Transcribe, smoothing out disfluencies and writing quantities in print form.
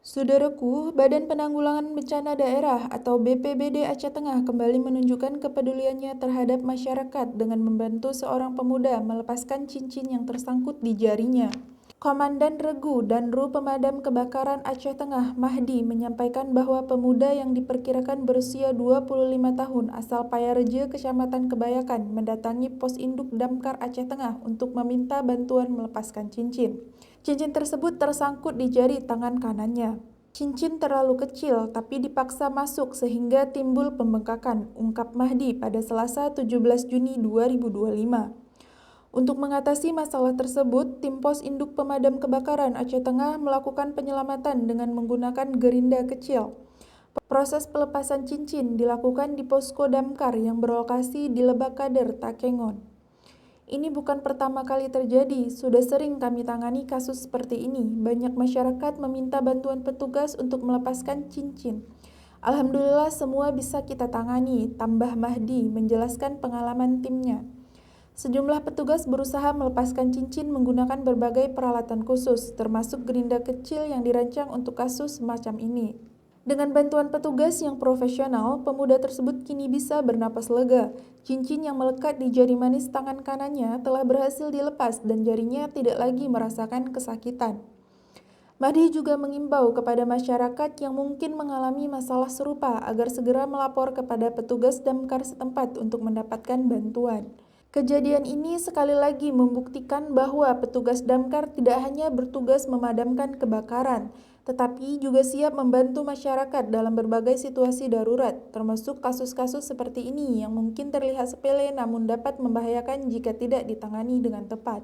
Saudaraku, Badan Penanggulangan Bencana Daerah atau BPBD Aceh Tengah kembali menunjukkan kepeduliannya terhadap masyarakat dengan membantu seorang pemuda melepaskan cincin yang tersangkut di jarinya. Komandan Regu dan Ru Pemadam Kebakaran Aceh Tengah, Mahdi, menyampaikan bahwa pemuda yang diperkirakan berusia 25 tahun asal Payareje, Kecamatan Kebayakan, mendatangi pos induk Damkar Aceh Tengah untuk meminta bantuan melepaskan cincin. Cincin tersebut tersangkut di jari tangan kanannya. Cincin terlalu kecil tapi dipaksa masuk sehingga timbul pembengkakan, ungkap Mahdi pada Selasa 17 Juni 2025. Untuk mengatasi masalah tersebut, tim Pos Induk Pemadam Kebakaran Aceh Tengah melakukan penyelamatan dengan menggunakan gerinda kecil. Proses pelepasan cincin dilakukan di posko damkar yang berlokasi di Lebak Kader, Takengon. Ini bukan pertama kali terjadi, sudah sering kami tangani kasus seperti ini. Banyak masyarakat meminta bantuan petugas untuk melepaskan cincin. Alhamdulillah semua bisa kita tangani, tambah Mahdi menjelaskan pengalaman timnya. Sejumlah petugas berusaha melepaskan cincin menggunakan berbagai peralatan khusus, termasuk gerinda kecil yang dirancang untuk kasus semacam ini. Dengan bantuan petugas yang profesional, pemuda tersebut kini bisa bernapas lega. Cincin yang melekat di jari manis tangan kanannya telah berhasil dilepas dan jarinya tidak lagi merasakan kesakitan. Mahdi juga mengimbau kepada masyarakat yang mungkin mengalami masalah serupa agar segera melapor kepada petugas damkar setempat untuk mendapatkan bantuan. Kejadian ini sekali lagi membuktikan bahwa petugas damkar tidak hanya bertugas memadamkan kebakaran, tetapi juga siap membantu masyarakat dalam berbagai situasi darurat, termasuk kasus-kasus seperti ini yang mungkin terlihat sepele namun dapat membahayakan jika tidak ditangani dengan tepat.